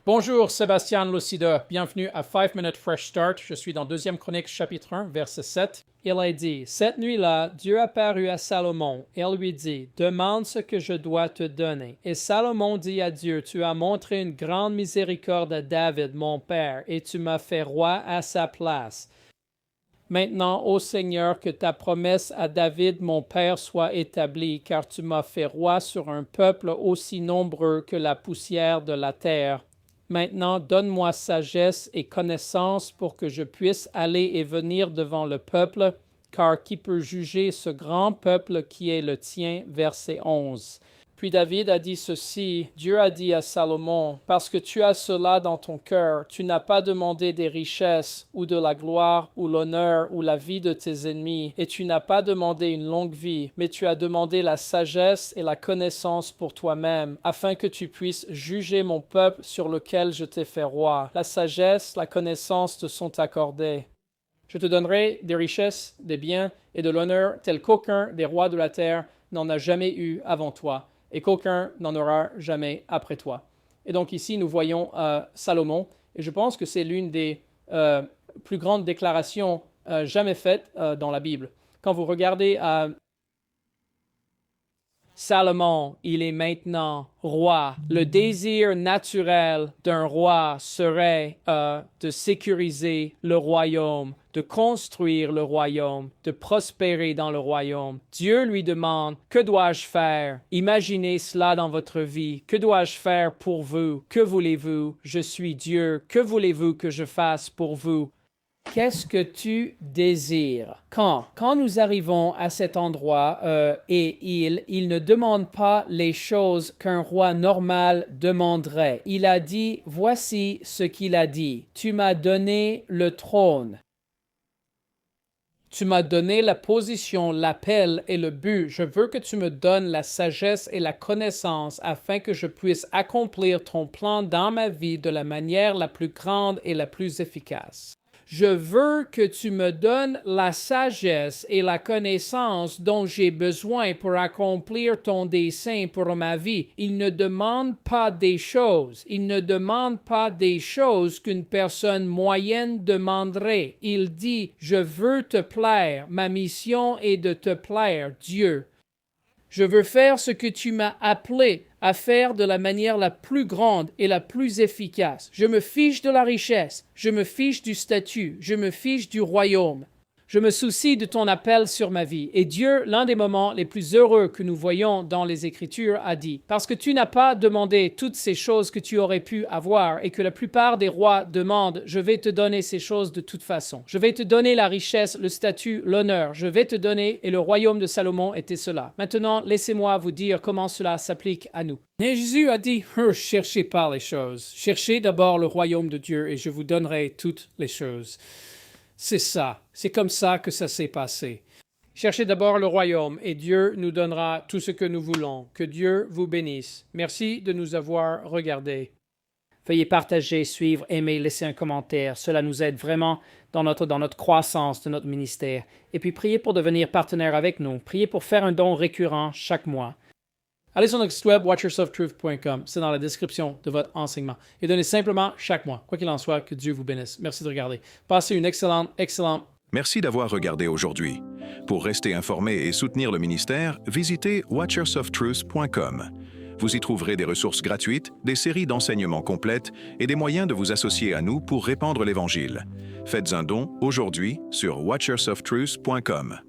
Bonjour, Sébastien Lucida. Bienvenue à 5 Minute Fresh Start. Je suis dans 2 Chronique, chapitre 1, verset 7. Il a dit, « Cette nuit-là, Dieu apparut à Salomon. Il lui dit, « Demande ce que je dois te donner. » Et Salomon dit à Dieu, « Tu as montré une grande miséricorde à David, mon père, et tu m'as fait roi à sa place. Maintenant, ô Seigneur, que ta promesse à David, mon père, soit établie, car tu m'as fait roi sur un peuple aussi nombreux que la poussière de la terre. Maintenant, donne-moi sagesse et connaissance pour que je puisse aller et venir devant le peuple, car qui peut juger ce grand peuple qui est le tien? » Verset 11. Puis David a dit ceci, Dieu a dit à Salomon, « Parce que tu as cela dans ton cœur, tu n'as pas demandé des richesses, ou de la gloire, ou l'honneur, ou la vie de tes ennemis, et tu n'as pas demandé une longue vie, mais tu as demandé la sagesse et la connaissance pour toi-même, afin que tu puisses juger mon peuple sur lequel je t'ai fait roi. La sagesse, la connaissance te sont accordées. Je te donnerai des richesses, des biens et de l'honneur tel qu'aucun des rois de la terre n'en a jamais eu avant toi, et qu'aucun n'en aura jamais après toi. » Et donc ici, nous voyons Salomon, et je pense que c'est l'une des plus grandes déclarations jamais faites dans la Bible. Quand vous regardez Salomon, il est maintenant roi. Le désir naturel d'un roi serait de sécuriser le royaume, de construire le royaume, de prospérer dans le royaume. Dieu lui demande, « Que dois-je faire? Imaginez cela dans votre vie. Que dois-je faire pour vous? Que voulez-vous? Je suis Dieu. Que voulez-vous que je fasse pour vous? » Qu'est-ce que tu désires? Quand nous arrivons à cet endroit, et il ne demande pas les choses qu'un roi normal demanderait. Il a dit, voici ce qu'il a dit. Tu m'as donné le trône. Tu m'as donné la position, l'appel et le but. Je veux que tu me donnes la sagesse et la connaissance afin que je puisse accomplir ton plan dans ma vie de la manière la plus grande et la plus efficace. Je veux que tu me donnes la sagesse et la connaissance dont j'ai besoin pour accomplir ton dessein pour ma vie. Il ne demande pas des choses. Il ne demande pas des choses qu'une personne moyenne demanderait. Il dit, je veux te plaire. Ma mission est de te plaire, Dieu. Je veux faire ce que tu m'as appelé à faire de la manière la plus grande et la plus efficace. Je me fiche de la richesse, je me fiche du statut, je me fiche du royaume. Je me soucie de ton appel sur ma vie. Et Dieu, l'un des moments les plus heureux que nous voyons dans les Écritures, a dit, « Parce que tu n'as pas demandé toutes ces choses que tu aurais pu avoir et que la plupart des rois demandent, je vais te donner ces choses de toute façon. Je vais te donner la richesse, le statut, l'honneur. Je vais te donner, et le royaume de Salomon était cela. Maintenant, laissez-moi vous dire comment cela s'applique à nous. » Et Jésus a dit, « Cherchez pas les choses. Cherchez d'abord le royaume de Dieu et je vous donnerai toutes les choses. » C'est ça. C'est comme ça que ça s'est passé. Cherchez d'abord le royaume et Dieu nous donnera tout ce que nous voulons. Que Dieu vous bénisse. Merci de nous avoir regardés. Veuillez partager, suivre, aimer, laisser un commentaire. Cela nous aide vraiment dans notre croissance de notre ministère. Et puis priez pour devenir partenaire avec nous. Priez pour faire un don récurrent chaque mois. Allez sur notre site web, watchyourselftruth.com. C'est dans la description de votre enseignement. Et donnez simplement chaque mois. Quoi qu'il en soit, que Dieu vous bénisse. Merci de regarder. Passez une excellente. Merci d'avoir regardé aujourd'hui. Pour rester informé et soutenir le ministère, visitez watchyourselftruth.com. Vous y trouverez des ressources gratuites, des séries d'enseignements complètes et des moyens de vous associer à nous pour répandre l'Évangile. Faites un don aujourd'hui sur watchyourselftruth.com.